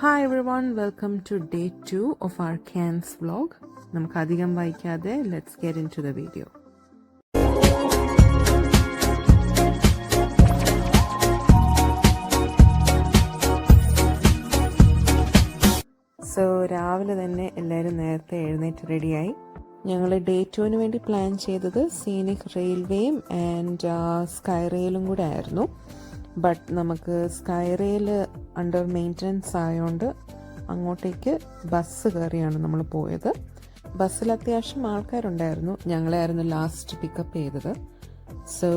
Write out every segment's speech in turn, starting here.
Hi everyone, welcome to day 2 of our Cairns vlog. നമുക്ക് അധികം വൈകാതെ let's get into the video. So രാവിലെ തന്നെ എല്ലാവരും നേരത്തെ എഴുന്നേറ്റ് റെഡിയായി. ഞങ്ങൾ ഡേ 2 വേണ്ടി പ്ലാൻ ചെയ്തത് സീനിക് റെയിൽവേയും ആൻഡ് സ്കൈ റെയിലും കൂടെ ആയിരുന്നു. ബട്ട് നമുക്ക് സ്കൈ റെയിൽ അണ്ടർ മെയിൻ്റനൻസ് ആയതുകൊണ്ട് അങ്ങോട്ടേക്ക് ബസ് കയറിയാണ് നമ്മൾ പോയത്. ബസ്സിൽ അത്യാവശ്യം ആൾക്കാരുണ്ടായിരുന്നു. ഞങ്ങളെയായിരുന്നു ലാസ്റ്റ് പിക്കപ്പ് ചെയ്തത്. സോ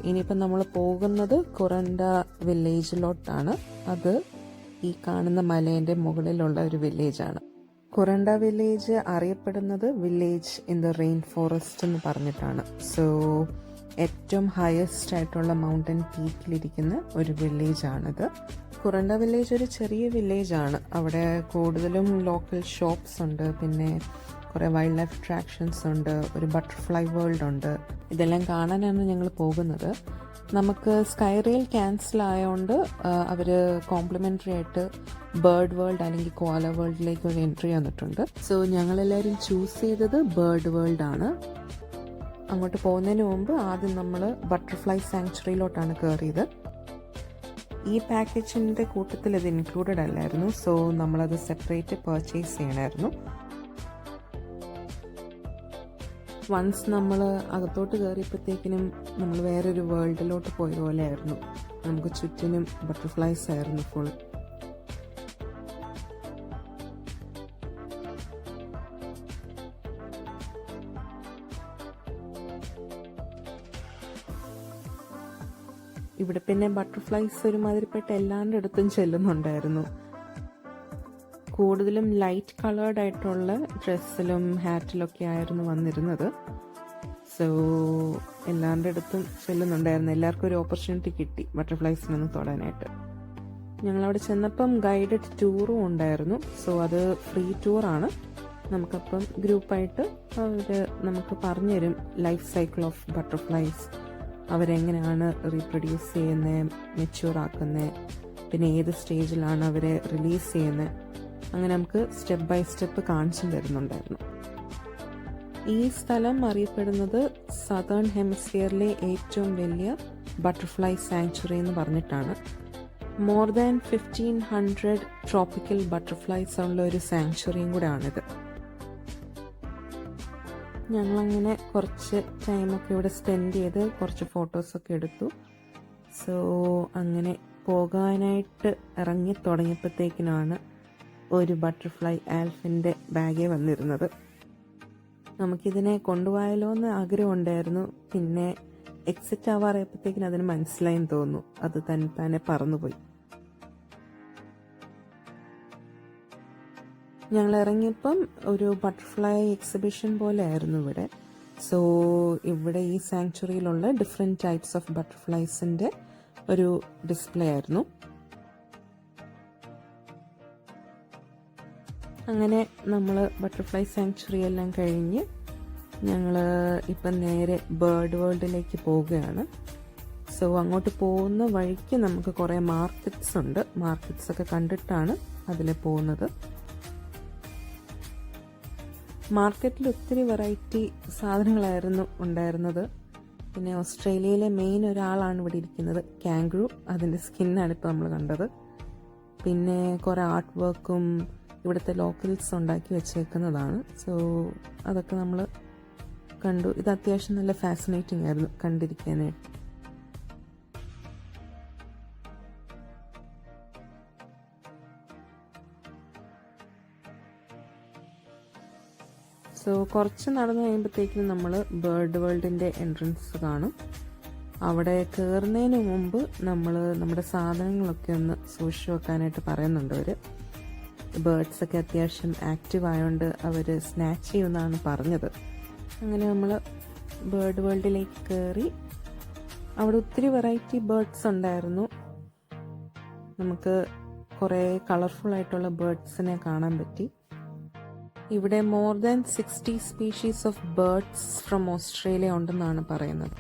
ഇനിയിപ്പം നമ്മൾ പോകുന്നത് കുറണ്ട വില്ലേജിലോട്ടാണ്. അത് ഈ കാണുന്ന മലേൻ്റെ മുകളിലുള്ള ഒരു വില്ലേജാണ്. കുറണ്ട വില്ലേജ് അറിയപ്പെടുന്നത് village in the rain forest എന്ന് പറഞ്ഞിട്ടാണ്. സോ ഏറ്റവും ഹയസ്റ്റ് ആയിട്ടുള്ള മൗണ്ടൻ പീക്കിലിരിക്കുന്ന ഒരു വില്ലേജാണിത്. കുറണ്ട വില്ലേജ് ഒരു ചെറിയ വില്ലേജാണ്. അവിടെ കൂടുതലും ലോക്കൽ ഷോപ്സ് ഉണ്ട്, പിന്നെ കുറേ വൈൽഡ് ലൈഫ് അട്രാക്ഷൻസ് ഉണ്ട്, ഒരു ബട്ടർഫ്ലൈ വേൾഡ് ഉണ്ട്. ഇതെല്ലാം കാണാനാണ് ഞങ്ങൾ പോകുന്നത്. നമുക്ക് സ്കൈ റെയിൽ ക്യാൻസൽ ആയതുകൊണ്ട് അവർ കോംപ്ലിമെൻ്ററി ആയിട്ട് ബേർഡ് വേൾഡ് അല്ലെങ്കിൽ കോല വേൾഡിലേക്ക് ഒരു എൻട്രി വന്നിട്ടുണ്ട്. സോ ഞങ്ങളെല്ലാവരും ചൂസ് ചെയ്തത് ബേർഡ് വേൾഡ് ആണ്. അങ്ങോട്ട് പോകുന്നതിന് മുമ്പ് ആദ്യം നമ്മൾ ബട്ടർഫ്ലൈ സാങ്ച്വറിയിലോട്ടാണ് കയറിയത്. ഈ പാക്കേജിൻ്റെ കൂട്ടത്തിൽ ഇത് ഇൻക്ലൂഡഡ് അല്ലായിരുന്നു. സോ നമ്മളത് സെപ്പറേറ്റ് പർച്ചേസ് ചെയ്യണമായിരുന്നു. വൺസ് നമ്മൾ അകത്തോട്ട് കയറിയപ്പോഴത്തേക്കിനും നമ്മൾ വേറൊരു വേൾഡിലോട്ട് പോയ പോലെ ആയിരുന്നു. നമുക്ക് ചുറ്റിനും ബട്ടർഫ്ലൈസ് ആയിരുന്നു ഫുൾ. ഇവിടെ പിന്നെ ബട്ടർഫ്ലൈസ് ഒരുമാതിരിപ്പെട്ട എല്ലാവരുടെടുത്തും ചെല്ലുന്നുണ്ടായിരുന്നു. കൂടുതലും ലൈറ്റ് കളേർഡ് ആയിട്ടുള്ള ഡ്രസ്സിലും ഹാറ്റിലൊക്കെ ആയിരുന്നു വന്നിരുന്നത്. സോ എല്ലാവരുടെ അടുത്തും ചെല്ലുന്നുണ്ടായിരുന്നു. എല്ലാവർക്കും ഒരു ഓപ്പർച്യൂണിറ്റി കിട്ടി ബട്ടർഫ്ലൈസിനൊന്ന് തൊടാനായിട്ട്. ഞങ്ങളവിടെ ചെന്നപ്പം ഗൈഡഡ് ടൂറും ഉണ്ടായിരുന്നു. സോ അത് ഫ്രീ ടൂറാണ്. നമുക്കപ്പം ഗ്രൂപ്പായിട്ട് അവർ നമുക്ക് പറഞ്ഞുതരും ലൈഫ് സൈക്കിൾ ഓഫ് ബട്ടർഫ്ലൈസ്, അവരെങ്ങനെയാണ് റീപ്രൊഡ്യൂസ് ചെയ്യുന്നത്, മെച്യൂർ ആക്കുന്നത്, പിന്നെ ഏത് സ്റ്റേജിലാണ് അവരെ റിലീസ് ചെയ്യുന്നത്, അങ്ങനെ നമുക്ക് സ്റ്റെപ്പ് ബൈ സ്റ്റെപ്പ് കാണിച്ചു തരുന്നുണ്ടായിരുന്നു. ഈ സ്ഥലം അറിയപ്പെടുന്നത് സദേൺ ഹെമിസ്ഫിയറിലെ ഏറ്റവും വലിയ ബട്ടർഫ്ലൈ സാങ്ച്വറി എന്ന് പറഞ്ഞിട്ടാണ്. മോർ ദാൻ 1500 ട്രോപ്പിക്കൽ ബട്ടർഫ്ലൈസ് ഉള്ള ഒരു സാങ്ച്വറിയും കൂടെ ആണിത്. ഞങ്ങളങ്ങനെ കുറച്ച് ടൈമൊക്കെ ഇവിടെ സ്പെൻഡ് ചെയ്ത് കുറച്ച് ഫോട്ടോസൊക്കെ എടുത്തു. സോ അങ്ങനെ പോകാനായിട്ട് ഇറങ്ങി തുടങ്ങിയപ്പോഴത്തേക്കിനാണ് ഒരു ബട്ടർഫ്ലൈ ആൽഫിൻ്റെ ബാഗേ വന്നിരുന്നത്. നമുക്കിതിനെ കൊണ്ടുപോയാലോ എന്ന് ആഗ്രഹമുണ്ടായിരുന്നു. പിന്നെ എക്സിറ്റ് ആവാറായപ്പോഴത്തേക്കിന് അതിന് മനസ്സിലായെന്ന് തോന്നുന്നു. അത് തന്നെ പറന്നുപോയി. ഞങ്ങൾ ഇറങ്ങിയപ്പം ഒരു ബട്ടർഫ്ലൈ എക്സിബിഷൻ പോലെ ആയിരുന്നു ഇവിടെ. സോ ഇവിടെ ഈ സാങ്ച്വറിയിലുള്ള ഡിഫറെൻറ്റ് ടൈപ്സ് ഓഫ് ബട്ടർഫ്ലൈസിൻ്റെ ഒരു ഡിസ്പ്ലേ ആയിരുന്നു. അങ്ങനെ നമ്മൾ ബട്ടർഫ്ലൈ സാങ്ച്വറി എല്ലാം കഴിഞ്ഞ് ഞങ്ങൾ ഇപ്പം നേരെ ബേർഡ് വേൾഡിലേക്ക് പോവുകയാണ്. സോ അങ്ങോട്ട് പോകുന്ന വഴിക്ക് നമുക്ക് കുറേ മാർക്കറ്റ്സ് ഉണ്ട്. മാർക്കറ്റ്സ് ഒക്കെ കണ്ടിട്ടാണ് അതിൽ പോകുന്നത്. മാർക്കറ്റിൽ ഒത്തിരി വെറൈറ്റി സാധനങ്ങളായിരുന്നു ഉണ്ടായിരുന്നത്. പിന്നെ ഓസ്ട്രേലിയയിലെ മെയിൻ ഒരാളാണ് ഇവിടെ ഇരിക്കുന്നത്, കാംഗ്രൂ. അതിൻ്റെ സ്കിന്നാണ് ഇപ്പോൾ നമ്മൾ കണ്ടത്. പിന്നെ കുറേ ആർട്ട് വർക്കും ഇവിടുത്തെ ലോക്കൽസ് ഉണ്ടാക്കി വെച്ചേക്കുന്നതാണ്. സോ അതൊക്കെ നമ്മൾ കണ്ടു. ഇത് അത്യാവശ്യം നല്ല ഫാസിനേറ്റിംഗ് ആയിരുന്നു കണ്ടിരിക്കാനായിട്ട്. സോ കുറച്ച് നടന്നു കഴിയുമ്പോഴത്തേക്കും നമ്മൾ ബേർഡ് വേൾഡിൻ്റെ എൻട്രൻസ് കാണും. അവിടെ കയറുന്നതിന് മുമ്പ് നമ്മൾ നമ്മുടെ സാധനങ്ങളൊക്കെ ഒന്ന് സൂക്ഷിച്ച് വെക്കാനായിട്ട് പറയുന്നുണ്ട് അവർ. ബേർഡ്സൊക്കെ അത്യാവശ്യം ആക്റ്റീവ് ആയതുകൊണ്ട് അവർ സ്നാച്ച് ചെയ്യുമെന്നാണ് പറഞ്ഞത്. അങ്ങനെ നമ്മൾ ബേർഡ് വേൾഡിലേക്ക് കയറി. അവിടെ ഒത്തിരി വെറൈറ്റി ബേർഡ്സ് ഉണ്ടായിരുന്നു. നമുക്ക് കുറേ കളർഫുൾ ആയിട്ടുള്ള ബേർഡ്സിനെ കാണാൻ പറ്റി. ഇവിടെ more than 60 species of birds from Australia ഉണ്ടെന്നാണ് പറയുന്നത്.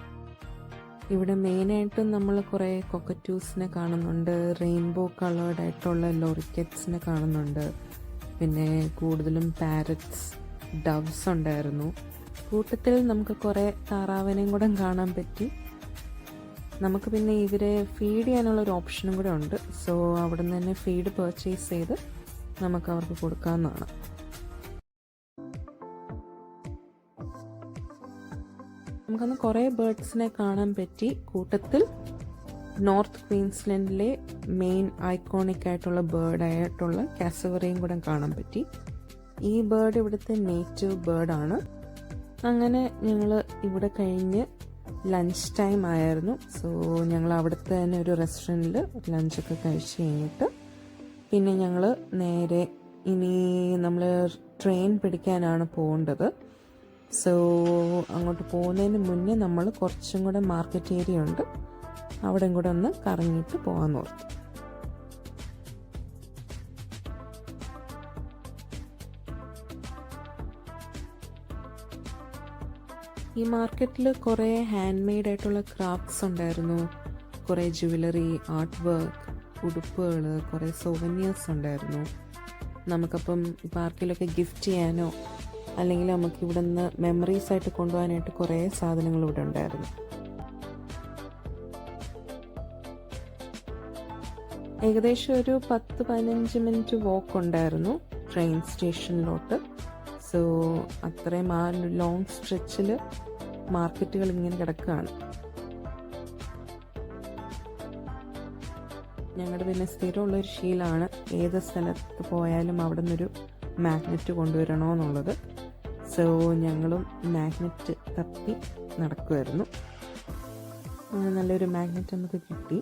ഇവിടെ മെയിനായിട്ടും നമ്മൾ കുറേ കൊക്കറ്റൂസിനെ കാണുന്നുണ്ട്, റെയിൻബോ കളേർഡ് ആയിട്ടുള്ള ലോറിക്കറ്റ്സിനെ കാണുന്നുണ്ട്, പിന്നെ കൂടുതലും പാരറ്റ്സ്, ഡവ്സ് ഉണ്ടായിരുന്നു. കൂട്ടത്തിൽ നമുക്ക് കുറേ താറാവിനെയും കൂടെ കാണാൻ പറ്റി. നമുക്ക് പിന്നെ ഇവരെ ഫീഡ് ചെയ്യാനുള്ളൊരു ഓപ്ഷനും കൂടെ ഉണ്ട്. സോ അവിടെ നിന്ന് തന്നെ ഫീഡ് പർച്ചേസ് ചെയ്ത് നമുക്ക് അവർക്ക് കൊടുക്കാവുന്നതാണ്. നമുക്കന്ന് കുറേ ബേർഡ്സിനെ കാണാൻ പറ്റി. കൂട്ടത്തിൽ നോർത്ത് ക്വീൻസ്ലൻഡിലെ മെയിൻ ഐക്കോണിക് ആയിട്ടുള്ള ബേർഡായിട്ടുള്ള കാസവറയും കൂടെ കാണാൻ പറ്റി. ഈ ബേർഡ് ഇവിടുത്തെ നേറ്റീവ് ബേർഡാണ്. അങ്ങനെ ഞങ്ങൾ ഇവിടെ കഴിഞ്ഞ് ലഞ്ച് ടൈം ആയിരുന്നു. സോ ഞങ്ങൾ അവിടുത്തെ തന്നെ ഒരു റെസ്റ്റോറൻറ്റിൽ ലഞ്ചൊക്കെ കഴിച്ച് കഴിഞ്ഞിട്ട് പിന്നെ ഞങ്ങൾ നേരെ ഇനി നമ്മൾ ട്രെയിൻ പിടിക്കാനാണ് പോകേണ്ടത്. സോ അങ്ങോട്ട് പോകുന്നതിന് മുന്നേ നമ്മൾ കുറച്ചും കൂടെ മാർക്കറ്റ് ഏരിയ ഉണ്ട്, അവിടെയും കൂടെ ഒന്ന് കറങ്ങിയിട്ട് പോകാമെന്ന് ഓർത്തു. ഈ മാർക്കറ്റിൽ കുറേ ഹാൻഡ് മെയ്ഡ് ആയിട്ടുള്ള ക്രാഫ്റ്റ്സ് ഉണ്ടായിരുന്നു, കുറേ ജുവലറി, ആർട്ട് വർക്ക്, ഉടുപ്പുകൾ, കുറേ സോവനിയേഴ്സ് ഉണ്ടായിരുന്നു. നമുക്കപ്പം ഇപ്പോൾ ആർക്കെങ്കിലുമൊക്കെ ഗിഫ്റ്റ് ചെയ്യാനോ അല്ലെങ്കിൽ നമുക്ക് ഇവിടെ നിന്ന് മെമ്മറീസ് ആയിട്ട് കൊണ്ടുപോകാനായിട്ട് കുറേ സാധനങ്ങൾ ഇവിടെ ഉണ്ടായിരുന്നു. ഏകദേശം ഒരു 10-15 മിനിറ്റ് വാക്ക് ഉണ്ടായിരുന്നു ട്രെയിൻ സ്റ്റേഷനിലോട്ട്. സോ അത്രയും ആ ലോങ് സ്ട്രെച്ചിൽ മാർക്കറ്റുകൾ ഇങ്ങനെ കിടക്കുകയാണ്. ഞങ്ങളുടെ പിന്നെ സ്ഥിരമുള്ളൊരു ശീലമാണ് ഏത് സ്ഥലത്ത് പോയാലും അവിടെ നിന്നൊരു മാഗ്നറ്റ് കൊണ്ടുവരണമെന്നുള്ളത്. സോ ഞങ്ങളും മാഗ്നറ്റ് തപ്പി നടക്കുമായിരുന്നു. നല്ലൊരു മാഗ്നറ്റ് നമുക്ക് കിട്ടി.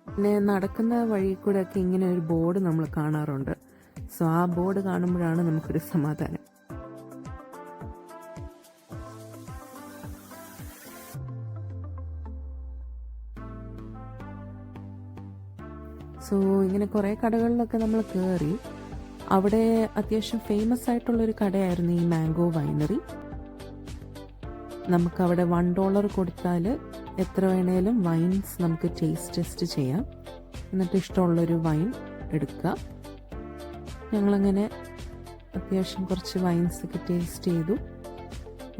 പിന്നെ നടക്കുന്ന വഴി കൂടെ ഒക്കെ ഇങ്ങനെ ഒരു ബോർഡ് നമ്മൾ കാണാറുണ്ട്. സോ ആ ബോർഡ് കാണുമ്പോഴാണ് നമുക്കൊരു സമാധാനം. സോ ഇങ്ങനെ കുറേ കടകളിലൊക്കെ നമ്മൾ കയറി. അവിടെ അത്യാവശ്യം ഫേമസ് ആയിട്ടുള്ളൊരു കടയായിരുന്നു ഈ മാംഗോ വൈനറി. നമുക്കവിടെ $1 കൊടുത്താൽ എത്ര വേണേലും വൈൻസ് നമുക്ക് ടേസ്റ്റ് ടെസ്റ്റ് ചെയ്യാം. എന്നിട്ട് ഇഷ്ടമുള്ളൊരു വൈൻ എടുക്കുക. ഞങ്ങളങ്ങനെ അത്യാവശ്യം കുറച്ച് വൈൻസൊക്കെ ടേസ്റ്റ് ചെയ്തു.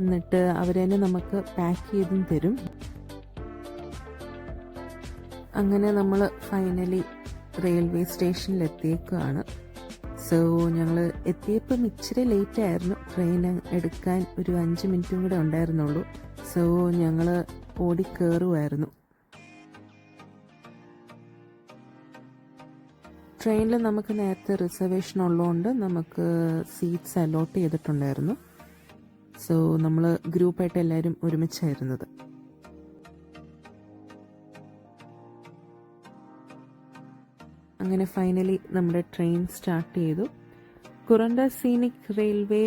എന്നിട്ട് അവർ തന്നെ നമുക്ക് പാക്ക് ചെയ്തും തരും. അങ്ങനെ നമ്മൾ ഫൈനലി റെയിൽവേ സ്റ്റേഷനിൽ എത്തിയേക്കുകയാണ്. സോ ഞങ്ങൾ എത്തിയപ്പം ഇച്ചിരി ലേറ്റ് ആയിരുന്നു. ട്രെയിൻ എടുക്കാൻ ഒരു 5 മിനിറ്റും കൂടെ ഉണ്ടായിരുന്നുള്ളൂ. സോ ഞങ്ങൾ ഓടിക്കയറുമായിരുന്നു. ട്രെയിനിൽ നമുക്ക് നേരത്തെ റിസർവേഷൻ ഉള്ളതുകൊണ്ട് നമുക്ക് സീറ്റ്സ് അലോട്ട് ചെയ്തിട്ടുണ്ടായിരുന്നു. സോ നമ്മൾ ഗ്രൂപ്പായിട്ട് എല്ലാവരും ഒരുമിച്ചായിരുന്നത്. അങ്ങനെ ഫൈനലി നമ്മുടെ ട്രെയിൻ സ്റ്റാർട്ട് ചെയ്തു. കുറണ്ട സീനിക് റെയിൽവേ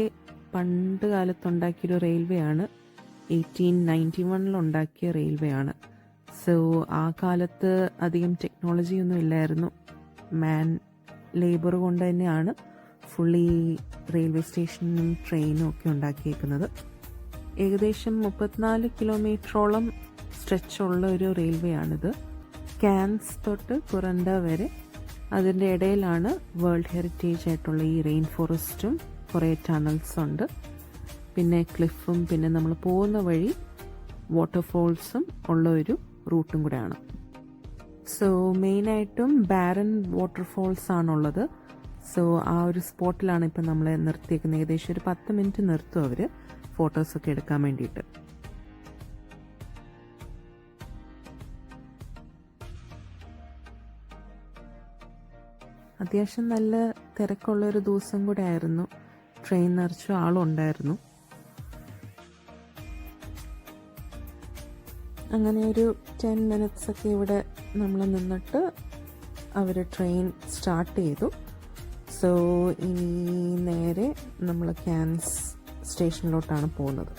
പണ്ട് കാലത്തുണ്ടാക്കിയൊരു റെയിൽവേ ആണ്. 1891 ഉണ്ടാക്കിയ റെയിൽവേ ആണ്. സോ ആ കാലത്ത് അധികം ടെക്നോളജി ഒന്നും ഇല്ലായിരുന്നു. മാൻ ലേബർ കൊണ്ട് തന്നെയാണ് ഫുള്ളി റെയിൽവേ സ്റ്റേഷനും ട്രെയിനും ഒക്കെ ഉണ്ടാക്കിയേക്കുന്നത്. ഏകദേശം 34 കിലോമീറ്ററോളം സ്ട്രെച്ചുള്ള ഒരു റെയിൽവേ ആണിത്. കാൻസ് തൊട്ട് കുറണ്ട വരെ. അതിൻ്റെ ഇടയിലാണ് വേൾഡ് ഹെറിറ്റേജ് ആയിട്ടുള്ള ഈ റെയിൻ ഫോറസ്റ്റും കുറേ ടണൽസും ഉണ്ട്. പിന്നെ ക്ലിഫും പിന്നെ നമ്മൾ പോകുന്ന വഴി വാട്ടർഫോൾസും ഉള്ള ഒരു റൂട്ടും കൂടെയാണ്. സോ മെയിനായിട്ടും ബാരൻ വാട്ടർഫോൾസ് ആണുള്ളത്. സോ ആ ഒരു സ്പോട്ടിലാണ് ഇപ്പം നമ്മളെ നിർത്തിയേക്കുന്നത്. ഏകദേശം ഒരു 10 മിനിറ്റ് നിർത്തും അവർ ഫോട്ടോസൊക്കെ എടുക്കാൻ വേണ്ടിയിട്ട്. അത്യാവശ്യം നല്ല തിരക്കുള്ളൊരു ദിവസം കൂടെ ആയിരുന്നു. ട്രെയിൻ നിറച്ചു ആളുണ്ടായിരുന്നു. അങ്ങനെ ഒരു 10 മിനിറ്റ്സ് ഒക്കെ ഇവിടെ നമ്മൾ നിന്നിട്ട് അവർ ട്രെയിൻ സ്റ്റാർട്ട് ചെയ്തു. സോ ഇനി നേരെ നമ്മൾ കാൻസ് സ്റ്റേഷനിലോട്ടാണ് പോകുന്നത്.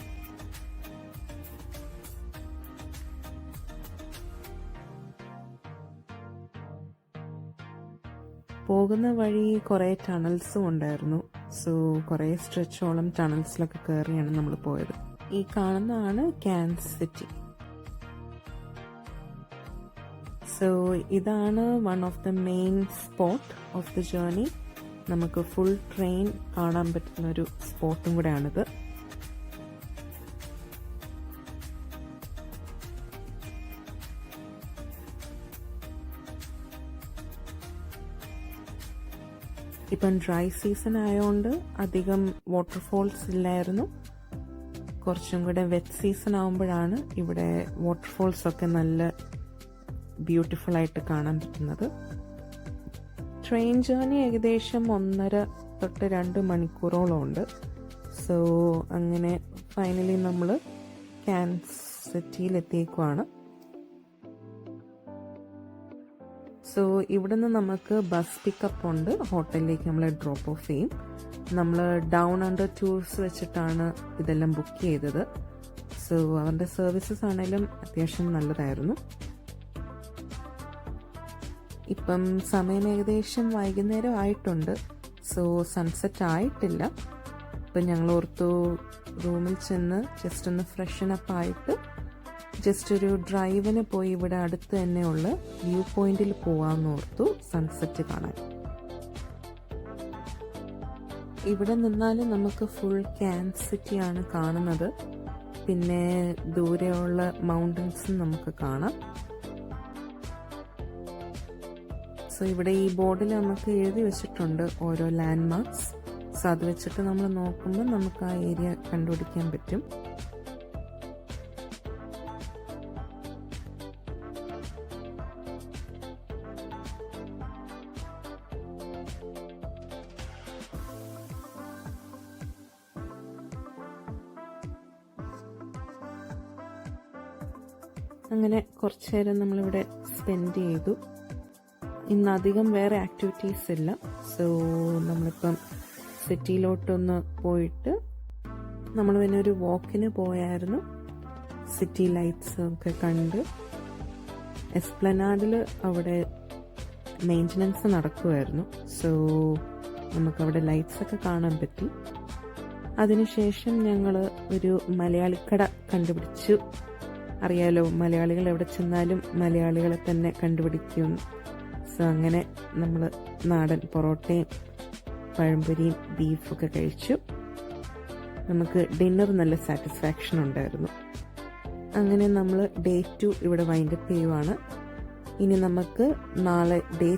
പോകുന്ന വഴി കുറേ ടണൽസും ഉണ്ടായിരുന്നു. സോ കുറേ സ്ട്രെച്ചോളം ടണൽസിലൊക്കെ കയറിയാണ് നമ്മൾ പോയത്. ഈ കാണുന്നതാണ് കാൻസ് സിറ്റി. സോ ഇതാണ് one of the main spot of the journey. നമുക്ക് ഫുൾ ട്രെയിൻ കാണാൻ പറ്റുന്ന ഒരു സ്പോട്ടും കൂടെയാണിത്. ഇപ്പം ഡ്രൈ സീസൺ ആയതുകൊണ്ട് അധികം വാട്ടർഫോൾസ് ഇല്ലായിരുന്നു. കുറച്ചും കൂടെ വെറ്റ് സീസൺ ആകുമ്പോഴാണ് ഇവിടെ വാട്ടർഫോൾസ് ഒക്കെ നല്ല ബ്യൂട്ടിഫുൾ ആയിട്ട് കാണാൻ പറ്റുന്നത്. ട്രെയിൻ ജേർണി ഏകദേശം 1.5 തൊട്ട് 2 മണിക്കൂറോളം ഉണ്ട്. സോ അങ്ങനെ ഫൈനലി നമ്മൾ കാൻസ് സിറ്റിയിൽ എത്തിയേക്കുവാണ്. സോ ഇവിടുന്ന് നമുക്ക് ബസ് പിക്കപ്പ് ഉണ്ട്. ഹോട്ടലിലേക്ക് നമ്മളെ ഡ്രോപ്പ് ഓഫ് ചെയ്യും. നമ്മൾ ഡൗൺ അണ്ടർ ടൂർസ് വെച്ചിട്ടാണ് ഇതെല്ലാം ബുക്ക് ചെയ്തത്. സോ അവരുടെ സർവീസസ് ആണെങ്കിലും അത്യാവശ്യം നല്ലതായിരുന്നു. ഇപ്പം സമയം ഏകദേശം വൈകുന്നേരം ആയിട്ടുണ്ട്. സോ സൺസെറ്റ് ആയിട്ടില്ല. ഇപ്പം ഞങ്ങൾ ഓർത്തു റൂമിൽ ചെന്ന് ജസ്റ്റ് ഒന്ന് ഫ്രഷൻ അപ്പ് ആയിട്ട് ജസ്റ്റ് ഒരു ഡ്രൈവിന് പോയി ഇവിടെ അടുത്ത് തന്നെയുള്ള വ്യൂ പോയിന്റിൽ പോവാമെന്ന് ഓർത്തു സൺസെറ്റ് കാണാൻ. ഇവിടെ നിന്നാലും നമുക്ക് ഫുൾ കാൻസ് സിറ്റിയാണ് കാണുന്നത്. പിന്നെ ദൂരെയുള്ള മൗണ്ടൻസും നമുക്ക് കാണാം. സോ ഇവിടെ ഈ ബോർഡിൽ നമുക്ക് എഴുതി വെച്ചിട്ടുണ്ട് ഓരോ ലാൻഡ് മാർക്സ്. സോ അത് വെച്ചിട്ട് നമ്മൾ നോക്കുമ്പോൾ നമുക്ക് ആ ഏരിയ കണ്ടുപിടിക്കാൻ പറ്റും. അങ്ങനെ കുറച്ചു നേരം നമ്മളിവിടെ സ്പെൻഡ് ചെയ്തു. ഇന്ന് അധികം വേറെ ആക്ടിവിറ്റീസ് ഇല്ല. സോ നമ്മളിപ്പം സിറ്റിയിലോട്ടൊന്ന് പോയിട്ട് നമ്മൾ പിന്നെ ഒരു വാക്കിന് പോയായിരുന്നു. സിറ്റി ലൈറ്റ്സ് ഒക്കെ കണ്ട് എസ്പ്ലനാഡിൽ അവിടെ മെയിൻ്റനൻസ് നടക്കുമായിരുന്നു. സോ നമുക്കവിടെ ലൈറ്റ്സ് ഒക്കെ കാണാൻ പറ്റി. അതിനുശേഷം ഞങ്ങൾ ഒരു മലയാളിക്കട കണ്ടുപിടിച്ചു. അറിയാലോ, മലയാളികൾ എവിടെ ചെന്നാലും മലയാളികളെ തന്നെ കണ്ടുപിടിക്കും. സോ അങ്ങനെ നമ്മൾ നാടൻ പൊറോട്ടയും പഴംപൊരിയും ബീഫൊക്കെ കഴിച്ചു. നമുക്ക് ഡിന്നർ നല്ല സാറ്റിസ്ഫാക്ഷൻ ഉണ്ടായിരുന്നു. അങ്ങനെ നമ്മൾ ഡേ 2 ഇവിടെ വൈൻഡപ്പ് ചെയ്യുവാണ്. ഇനി നമുക്ക് നാളെ ഡേ